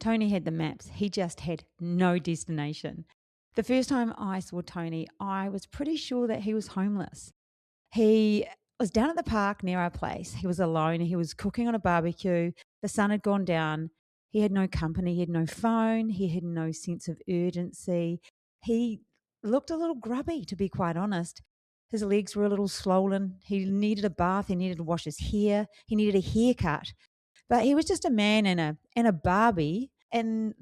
Tony had the maps. He just had no destination. The first time I saw Tony, I was pretty sure that he was homeless. He was down at the park near our place. He was alone. He was cooking on a barbecue. The sun had gone down. He had no company. He had no phone. He had no sense of urgency. He looked a little grubby, to be quite honest. His legs were a little swollen. He needed a bath. He needed to wash his hair. He needed a haircut. But he was just a man in a Barbie and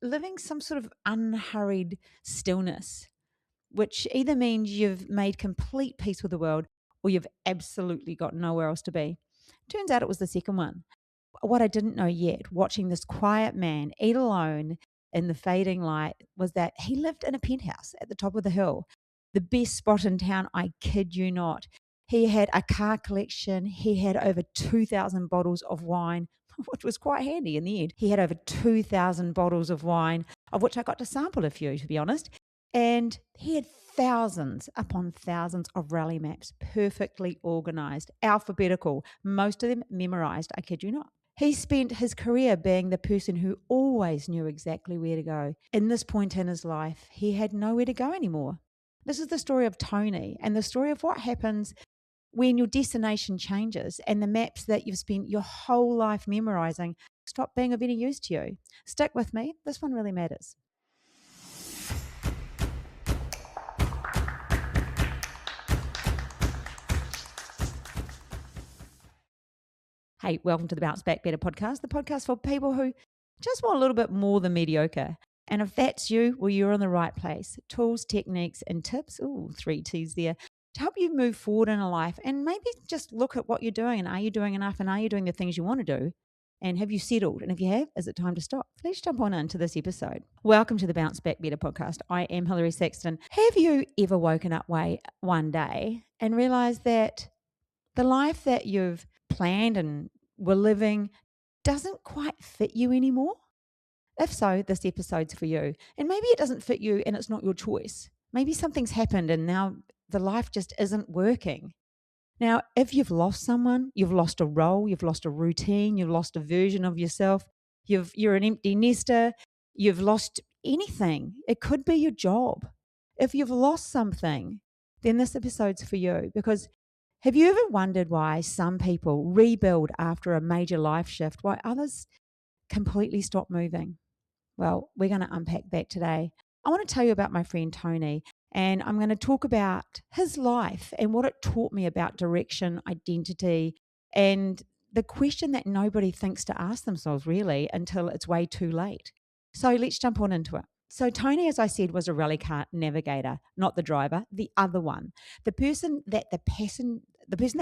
living some sort of unhurried stillness, which either means you've made complete peace with the world or you've absolutely got nowhere else to be. Turns out it was the second one. What I didn't know yet, watching this quiet man eat alone in the fading light, was that he lived in a penthouse at the top of the hill, the best spot in town, I kid you not. He had a car collection. He had over 2,000 bottles of wine, which was quite handy in the end. He had over 2,000 bottles of wine, of which I got to sample a few, to be honest. And he had thousands upon thousands of rally maps, perfectly organised, alphabetical, most of them memorised, I kid you not. He spent his career being the person who always knew exactly where to go. In this point in his life, he had nowhere to go anymore. This is the story of Tony and the story of what happens when your destination changes and the maps that you've spent your whole life memorising stop being of any use to you. Stick with me, this one really matters. Hey, welcome to the Bounce Back Better podcast, the podcast for people who just want a little bit more than mediocre. And if that's you, well, you're in the right place. Tools, techniques, and tips, 3 T's there, to help you move forward in a life and maybe just look at what you're doing and are you doing enough and are you doing the things you want to do? And have you settled? And if you have, is it time to stop? Let's jump on into this episode. Welcome to the Bounce Back Better podcast. I am Hilary Saxton. Have you ever woken up one day and realised that the life that you've planned and were living doesn't quite fit you anymore? If so, this episode's for you. And maybe it doesn't fit you and it's not your choice. Maybe something's happened and now the life just isn't working. Now, if you've lost someone, you've lost a role, you've lost a routine, you've lost a version of yourself, you're an empty nester, you've lost anything. It could be your job. If you've lost something, then this episode's for you. Because have you ever wondered why some people rebuild after a major life shift, why others completely stop moving? Well, we're going to unpack that today. I want to tell you about my friend Tony, and I'm going to talk about his life and what it taught me about direction, identity, and the question that nobody thinks to ask themselves really until it's way too late. So let's jump on into it. So Tony, as I said, was a rally car navigator, not the driver, the other one, the person that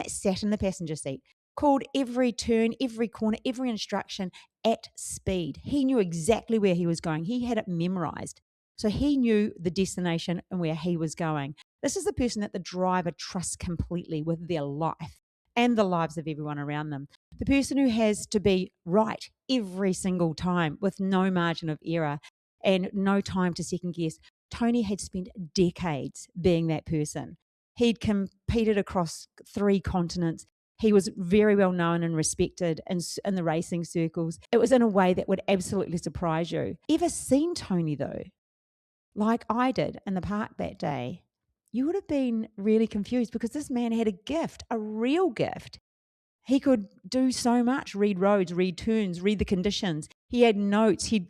sat in the passenger seat, called every turn, every corner, every instruction at speed. He knew exactly where he was going. He had it memorized. So he knew the destination and where he was going. This is the person that the driver trusts completely with their life and the lives of everyone around them. The person who has to be right every single time with no margin of error and no time to second guess. Tony had spent decades being that person. He'd competed across 3 continents. He was very well known and respected in the racing circles. It was in a way that would absolutely surprise you. Ever seen Tony though? Like I did in the park that day, you would have been really confused because this man had a gift, a real gift. He could do so much, read roads, read turns, read the conditions. He had notes. He'd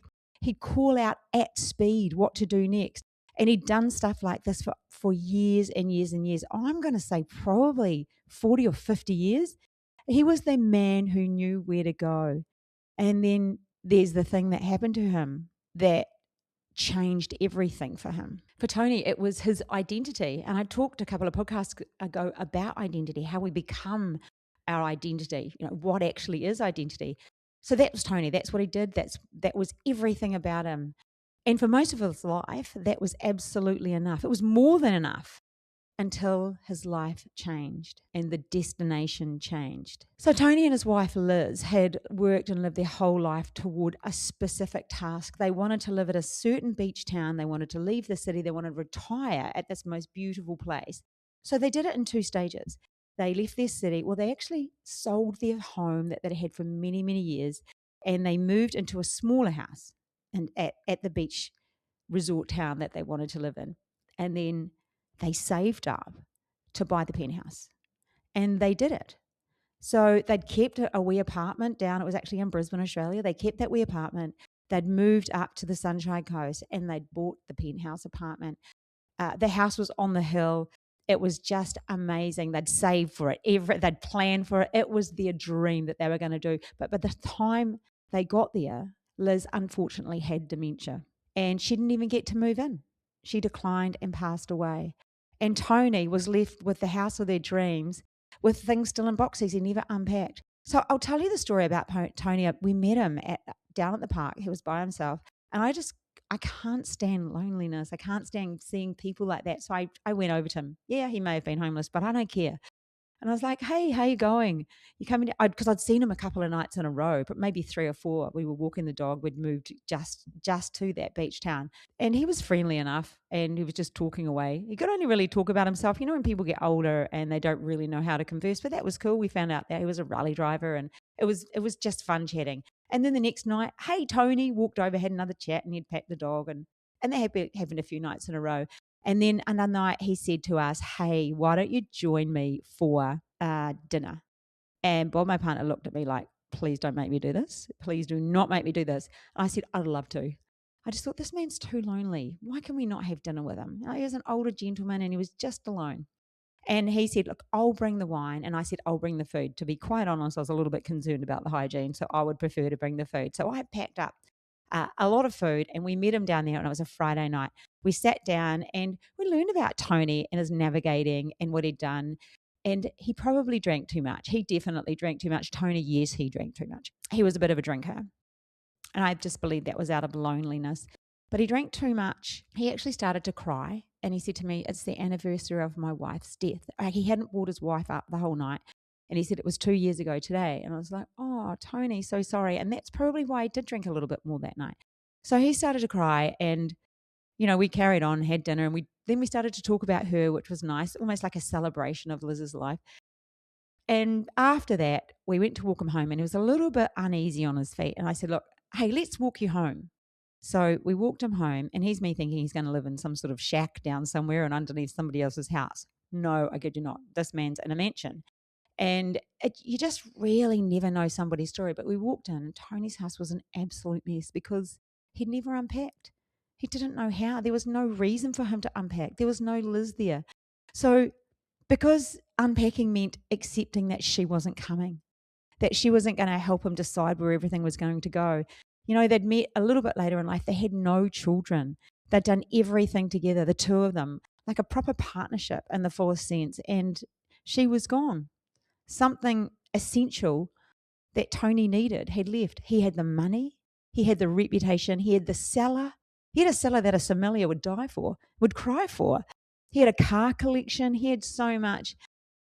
call out at speed what to do next. And he'd done stuff like this for years and years and years. I'm going to say probably 40 or 50 years. He was the man who knew where to go. And then there's the thing that happened to him that changed everything for him. For Tony, it was his identity. And I talked a couple of podcasts ago about identity, how we become our identity, what actually is identity. So that was Tony. That's what he did. That was everything about him. And for most of his life, that was absolutely enough. It was more than enough until his life changed and the destination changed. So Tony and his wife Liz had worked and lived their whole life toward a specific task. They wanted to live at a certain beach town. They wanted to leave the city. They wanted to retire at this most beautiful place. So they did it in 2 stages. They left their city. Well, they actually sold their home that they had for many, many years. and they moved into a smaller house and at the beach resort town that they wanted to live in. And then they saved up to buy the penthouse, and they did it. So they'd kept a wee apartment down. It was actually in Brisbane, Australia. They kept that wee apartment. They'd moved up to the Sunshine Coast, and they'd bought the penthouse apartment. The house was on the hill. It was just amazing. They'd saved for it. They'd planned for it. It was their dream that they were going to do. But by the time they got there, Liz unfortunately had dementia, and she didn't even get to move in. She declined and passed away. And Tony was left with the house of their dreams with things still in boxes he never unpacked. So I'll tell you the story about Tony. We met him down at the park. He was by himself. And I can't stand loneliness. I can't stand seeing people like that. So I went over to him. Yeah, he may have been homeless, but I don't care. And I was like, hey, how you going? You coming? Because I'd seen him a couple of nights in a row, but maybe 3 or 4. We were walking the dog. We'd moved just to that beach town. And he was friendly enough, and he was just talking away. He could only really talk about himself. You know, when people get older and they don't really know how to converse, but that was cool. We found out that he was a rally driver, and it was just fun chatting. And then the next night, hey, Tony, walked over, had another chat, and he'd pat the dog, and they had been having a few nights in a row. And then another night he said to us, hey, why don't you join me for dinner? And Bob, my partner, looked at me like, please don't make me do this. Please do not make me do this. And I said, I'd love to. I just thought, this man's too lonely. Why can we not have dinner with him? He was an older gentleman and he was just alone. And he said, look, I'll bring the wine. And I said, I'll bring the food. To be quite honest, I was a little bit concerned about the hygiene, so I would prefer to bring the food. So I packed up a lot of food, and we met him down there, and it was a Friday night. We sat down and we learned about Tony and his navigating and what he'd done. And he probably drank too much. He definitely drank too much. Tony, yes, he drank too much. He was a bit of a drinker. And I just believe that was out of loneliness. But he drank too much. He actually started to cry. And he said to me, it's the anniversary of my wife's death. He hadn't brought his wife up the whole night. And he said it was 2 years ago today. And I was like, oh, Tony, so sorry. And that's probably why he did drink a little bit more that night. So he started to cry, and, you know, we carried on, had dinner, and then we started to talk about her, which was nice, almost like a celebration of Liz's life. And after that, we went to walk him home, and he was a little bit uneasy on his feet. And I said, look, hey, let's walk you home. So we walked him home, and here's me thinking he's going to live in some sort of shack down somewhere and underneath somebody else's house. No, I kid you not. This man's in a mansion. And you just really never know somebody's story. But we walked in, and Tony's house was an absolute mess because he'd never unpacked. He didn't know how. There was no reason for him to unpack. There was no Liz there. So because unpacking meant accepting that she wasn't coming, that she wasn't going to help him decide where everything was going to go. You know, they'd met a little bit later in life. They had no children. They'd done everything together, the two of them, like a proper partnership in the fullest sense. And she was gone. Something essential that Tony needed had left. He had the money, he had the reputation, he had the cellar. He had a cellar that a sommelier would die for, would cry for. He had a car collection, he had so much,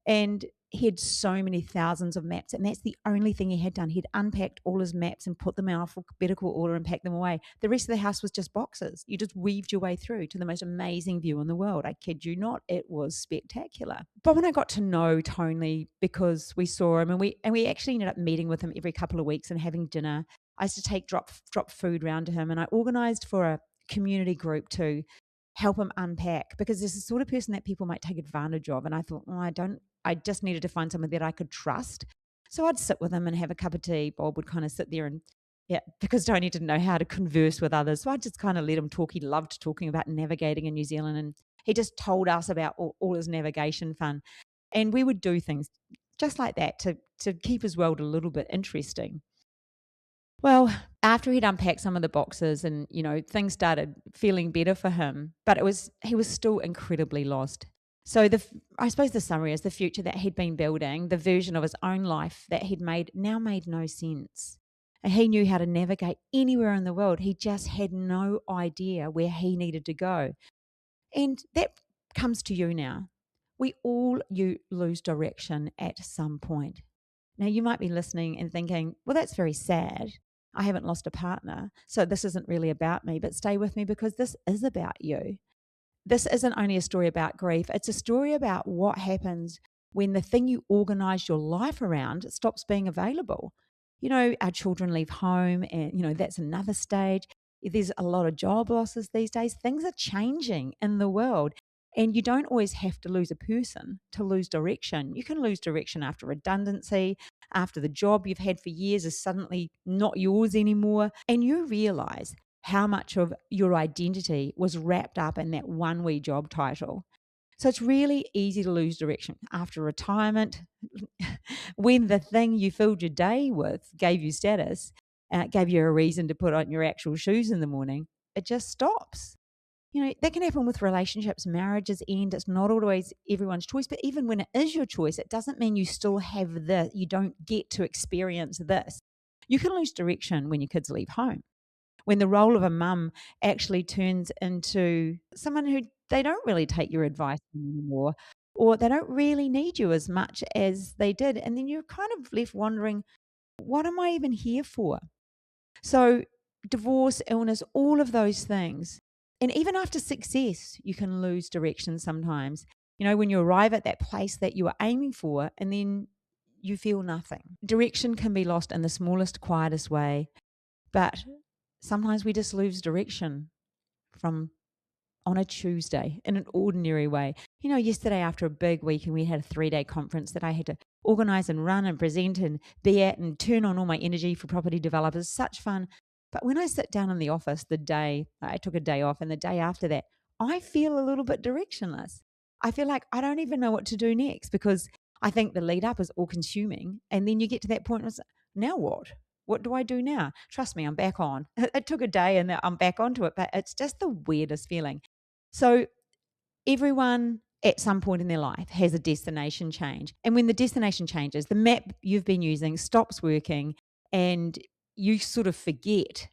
and he had so many thousands of maps, and that's the only thing he had done. He'd unpacked all his maps and put them in alphabetical order and packed them away. The rest of the house was just boxes. You just weaved your way through to the most amazing view in the world. I kid you not, it was spectacular. But when I got to know Tony, because we saw him, and we actually ended up meeting with him every couple of weeks and having dinner. I used to take drop food round to him, and I organised for a community group to help him unpack, because there's the sort of person that people might take advantage of. And I thought, I just needed to find someone that I could trust. So I'd sit with him and have a cup of tea. Bob would kind of sit there and, because Tony didn't know how to converse with others. So I just kind of let him talk. He loved talking about navigating in New Zealand, and he just told us about all his navigation fun. And we would do things just like that to keep his world a little bit interesting. Well, after he'd unpacked some of the boxes and, you know, things started feeling better for him, but he was still incredibly lost. So I suppose the summary is the future that he'd been building, the version of his own life that he'd made no sense. And he knew how to navigate anywhere in the world. He just had no idea where he needed to go. And that comes to you now. We all lose direction at some point. Now, you might be listening and thinking, well, that's very sad. I haven't lost a partner, so this isn't really about me. But stay with me, because this is about you. This isn't only a story about grief. It's a story about what happens when the thing you organise your life around stops being available. Our children leave home and, that's another stage. There's a lot of job losses these days. Things are changing in the world. And you don't always have to lose a person to lose direction. You can lose direction after redundancy, after the job you've had for years is suddenly not yours anymore. And you realize how much of your identity was wrapped up in that one wee job title. So it's really easy to lose direction after retirement, when the thing you filled your day with gave you status, gave you a reason to put on your actual shoes in the morning, it just stops. That can happen with relationships, marriages end. It's not always everyone's choice, but even when it is your choice, it doesn't mean you still have this. You don't get to experience this. You can lose direction when your kids leave home, when the role of a mum actually turns into someone who they don't really take your advice anymore, or they don't really need you as much as they did. And then you're kind of left wondering, what am I even here for? So, divorce, illness, all of those things. And even after success, you can lose direction sometimes. When you arrive at that place that you were aiming for and then you feel nothing. Direction can be lost in the smallest, quietest way. But sometimes we just lose direction from on a Tuesday in an ordinary way. Yesterday after a big weekend, we had a 3-day conference that I had to organise and run and present and be at and turn on all my energy for property developers. Such fun. But when I sit down in the office the day, I took a day off, and the day after that, I feel a little bit directionless. I feel like I don't even know what to do next, because I think the lead up is all consuming. And then you get to that point, and it's, now what? What do I do now? Trust me, I'm back on. It took a day and I'm back onto it, but it's just the weirdest feeling. So everyone at some point in their life has a destination change. And when the destination changes, the map you've been using stops working and you sort of forget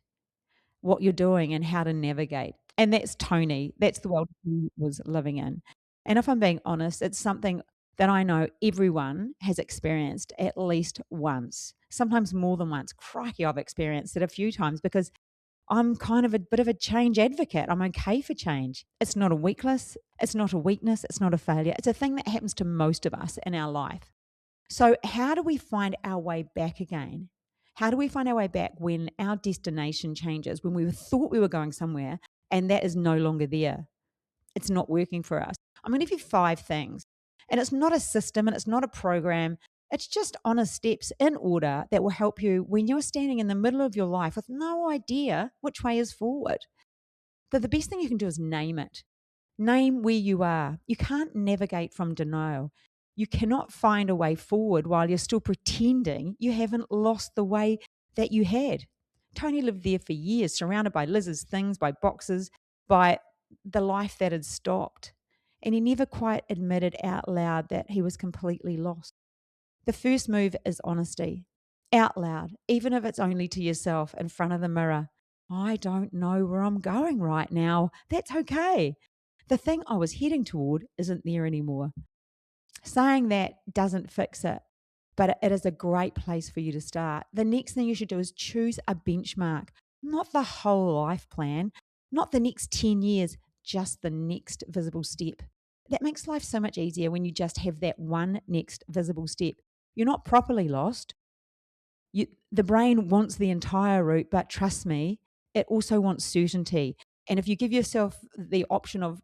what you're doing and how to navigate. And that's Tony. That's the world he was living in. And if I'm being honest, it's something that I know everyone has experienced at least once, sometimes more than once. Crikey, I've experienced it a few times, because I'm kind of a bit of a change advocate. I'm okay for change. It's not a weakness. It's not a weakness. It's not a failure. It's a thing that happens to most of us in our life. So how do we find our way back again? How do we find our way back when our destination changes, when we thought we were going somewhere and that is no longer there? It's not working for us. I'm going to give you 5 things. And it's not a system and it's not a program. It's just honest steps in order that will help you when you're standing in the middle of your life with no idea which way is forward. But the best thing you can do is name it. Name where you are. You can't navigate from denial. You cannot find a way forward while you're still pretending you haven't lost the way that you had. Tony lived there for years, surrounded by lizards, things, by boxes, by the life that had stopped. And he never quite admitted out loud that he was completely lost. The first move is honesty. Out loud, even if it's only to yourself in front of the mirror. I don't know where I'm going right now. That's okay. The thing I was heading toward isn't there anymore. Saying that doesn't fix it, but it is a great place for you to start. The next thing you should do is choose a benchmark, not the whole life plan, not the next 10 years, just the next visible step. That makes life so much easier when you just have that one next visible step. You're not properly lost. The brain wants the entire route, but trust me, it also wants certainty. And if you give yourself the option of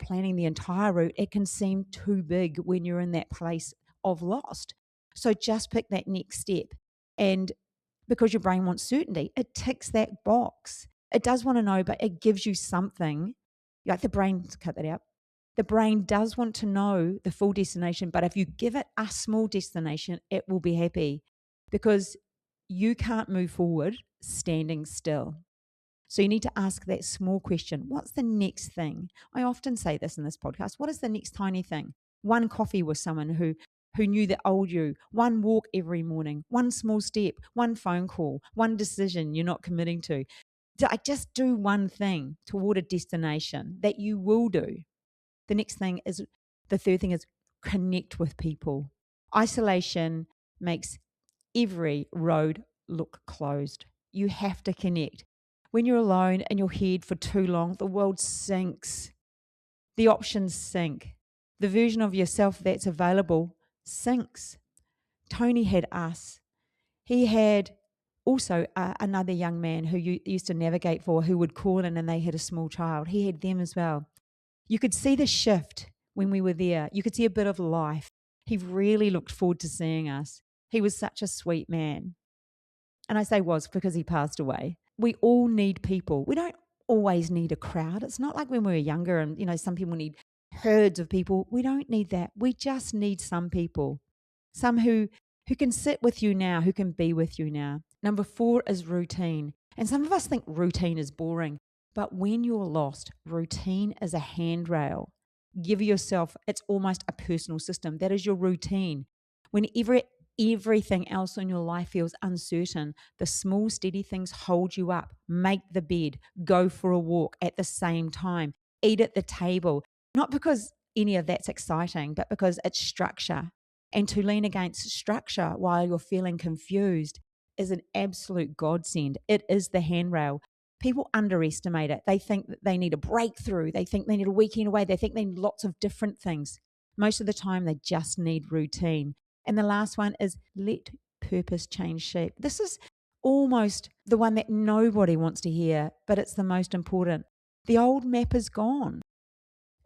planning the entire route, it can seem too big when you're in that place of lost. So just pick that next step. And because your brain wants certainty, it ticks that box. It does want to know, but it gives you something. Like the brain, cut that out. The brain does want to know the full destination, but if you give it a small destination, it will be happy, because you can't move forward standing still. So you need to ask that small question. What's the next thing? I often say this in this podcast. What is the next tiny thing? One coffee with someone who knew the old you, one walk every morning, one small step, one phone call, one decision you're not committing to. Just do one thing toward a destination that you will do. The third thing is connect with people. Isolation makes every road look closed. You have to connect. When you're alone in your head for too long, the world sinks. The options sink. The version of yourself that's available sinks. Tony had us. He had also another young man who used to navigate for, who would call in and they had a small child. He had them as well. You could see the shift when we were there. You could see a bit of life. He really looked forward to seeing us. He was such a sweet man. And I say was because he passed away. We all need people. We don't always need a crowd. It's not like when we were younger and, some people need herds of people. We don't need that. We just need some people. Some who can sit with you now, who can be with you now. Number 4 is routine. And some of us think routine is boring. But when you're lost, routine is a handrail. Give yourself, it's almost a personal system. That is your routine. Whenever everything else in your life feels uncertain, the small, steady things hold you up. Make the bed, go for a walk at the same time, eat at the table. Not because any of that's exciting, but because it's structure. And to lean against structure while you're feeling confused is an absolute godsend. It is the handrail. People underestimate it. They think that they need a breakthrough. They think they need a weekend away. They think they need lots of different things. Most of the time, they just need routine. And the last one is let purpose change shape. This is almost the one that nobody wants to hear, but it's the most important. The old map is gone.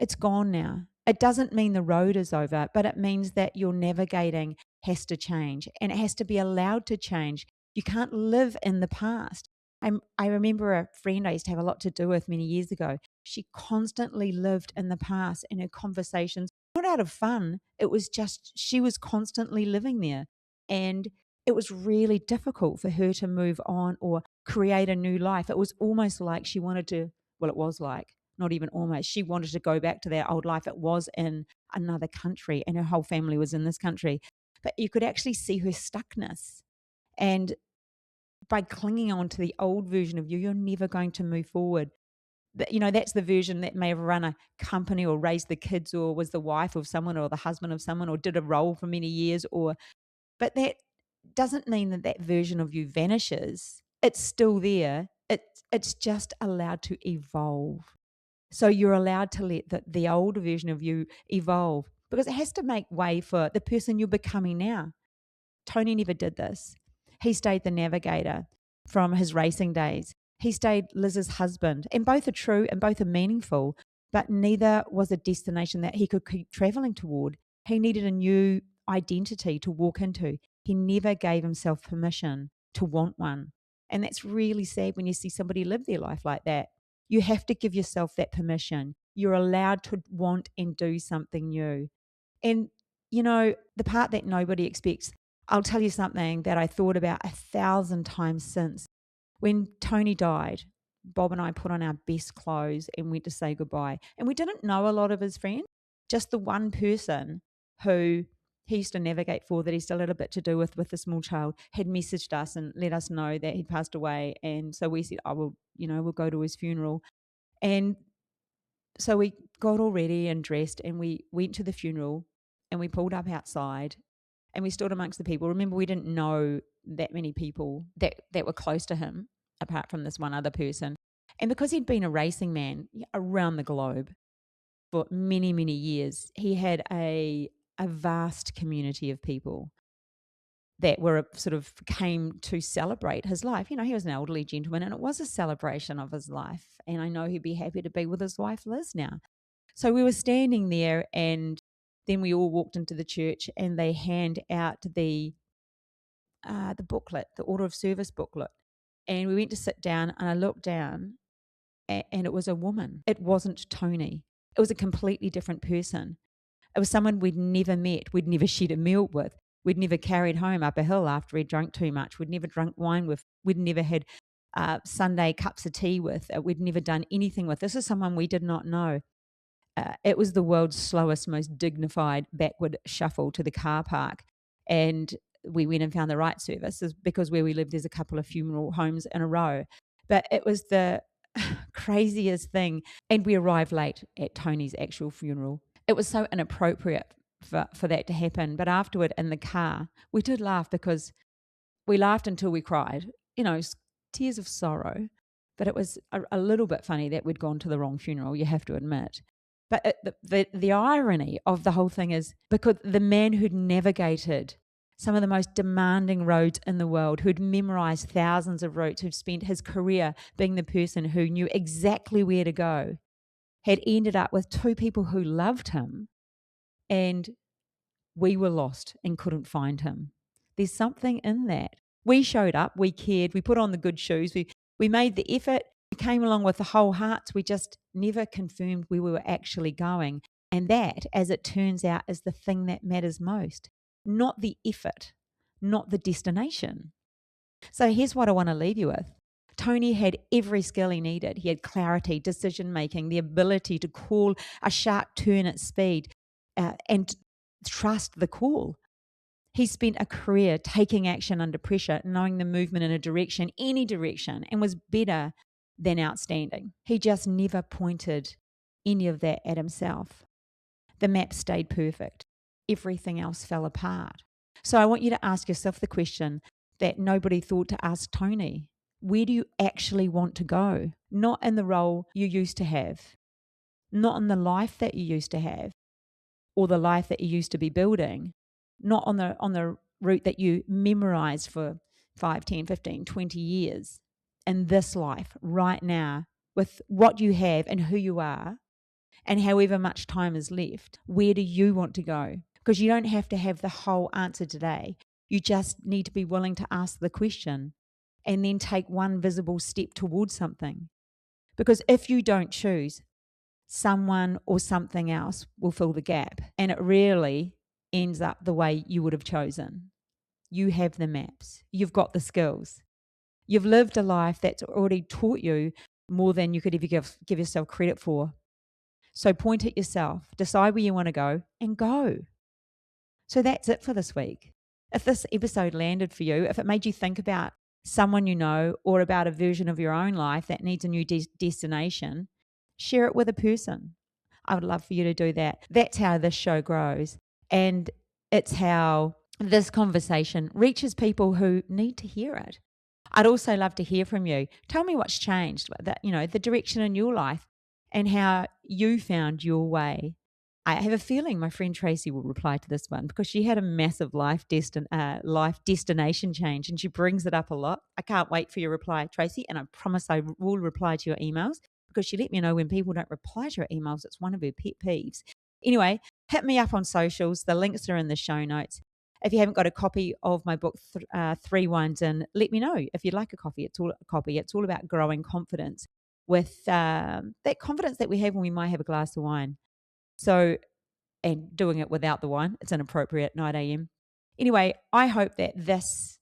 It's gone now. It doesn't mean the road is over, but it means that your navigating has to change, and it has to be allowed to change. You can't live in the past. I remember a friend I used to have a lot to do with many years ago. She constantly lived in the past in her conversations, not out of fun. It was just she was constantly living there. And it was really difficult for her to move on or create a new life. It was almost like she wanted to, well, it was like, not even almost, she wanted to go back to that old life. It was in another country and her whole family was in this country. But you could actually see her stuckness. And by clinging on to the old version of you, you're never going to move forward. That's the version that may have run a company or raised the kids or was the wife of someone or the husband of someone or did a role for many years. But that doesn't mean that version of you vanishes. It's still there. It's just allowed to evolve. So you're allowed to let the old version of you evolve because it has to make way for the person you're becoming now. Tony never did this. He stayed the navigator from his racing days. He stayed Liz's husband, and both are true and both are meaningful, but neither was a destination that he could keep traveling toward. He needed a new identity to walk into. He never gave himself permission to want one. And that's really sad when you see somebody live their life like that. You have to give yourself that permission. You're allowed to want and do something new. And, the part that nobody expects, I'll tell you something that I thought about 1,000 times since. When Tony died, Bob and I put on our best clothes and went to say goodbye. And we didn't know a lot of his friends, just the one person who he used to navigate for that he still had a bit to do with the small child had messaged us and let us know that he'd passed away. And so we said, we'll go to his funeral. And so we got all ready and dressed and we went to the funeral and we pulled up outside and we stood amongst the people. Remember, we didn't know that many people that were close to him, apart from this one other person. And because he'd been a racing man around the globe for many, many years, he had a vast community of people that were sort of came to celebrate his life. He was an elderly gentleman and it was a celebration of his life. And I know he'd be happy to be with his wife, Liz, now. So we were standing there and then we all walked into the church and they hand out the booklet, the order of service booklet. And we went to sit down and I looked down and it was a woman. It wasn't Tony. It was a completely different person. It was someone we'd never met. We'd never shared a meal with. We'd never carried home up a hill after he'd drunk too much. We'd never drunk wine with. We'd never had Sunday cups of tea with. We'd never done anything with. This is someone we did not know. It was the world's slowest, most dignified backward shuffle to the car park. And we went and found the right service because where we live, there's a couple of funeral homes in a row. But it was the craziest thing. And we arrived late at Tony's actual funeral. It was so inappropriate for that to happen. But afterward in the car, we did laugh because we laughed until we cried, tears of sorrow. But it was a little bit funny that we'd gone to the wrong funeral, you have to admit. But the irony of the whole thing is because the man who'd navigated some of the most demanding roads in the world, who'd memorized thousands of routes, who'd spent his career being the person who knew exactly where to go, had ended up with two people who loved him, and we were lost and couldn't find him. There's something in that. We showed up, we cared, we put on the good shoes, we made the effort, we came along with the whole hearts, we just never confirmed where we were actually going. And that, as it turns out, is the thing that matters most. Not the effort, not the destination. So here's what I want to leave you with. Tony had every skill he needed. He had clarity, decision making, the ability to call a sharp turn at speed, and trust the call. He spent a career taking action under pressure, knowing the movement in a direction, any direction, and was better than outstanding. He just never pointed any of that at himself. The map stayed perfect. Everything else fell apart. So I want you to ask yourself the question that nobody thought to ask Tony. Where do you actually want to go? Not in the role you used to have, not in the life that you used to have, or the life that you used to be building, not on the route that you memorized for 5, 10, 15, 20 years. In this life, right now, with what you have and who you are, and however much time is left, where do you want to go? Because you don't have to have the whole answer today. You just need to be willing to ask the question and then take one visible step towards something. Because if you don't choose, someone or something else will fill the gap, and it rarely ends up the way you would have chosen. You have the maps. You've got the skills. You've lived a life that's already taught you more than you could ever give yourself credit for. So point at yourself, decide where you want to go, and go. So that's it for this week. If this episode landed for you, if it made you think about someone you know or about a version of your own life that needs a new destination, share it with a person. I would love for you to do that. That's how this show grows. And it's how this conversation reaches people who need to hear it. I'd also love to hear from you. Tell me what's changed, the direction in your life and how you found your way. I have a feeling my friend Tracy will reply to this one because she had a massive life destination change, and she brings it up a lot. I can't wait for your reply, Tracy, and I promise I will reply to your emails because she let me know when people don't reply to her emails. It's one of her pet peeves. Anyway, hit me up on socials. The links are in the show notes. If you haven't got a copy of my book, 3 Wines In, let me know if you'd like a copy. It's all about growing confidence with that confidence that we have when we might have a glass of wine. So, and doing it without the wine, it's inappropriate, 9 a.m. Anyway, I hope that this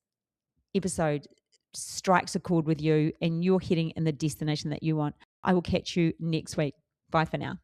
episode strikes a chord with you and you're heading in the destination that you want. I will catch you next week. Bye for now.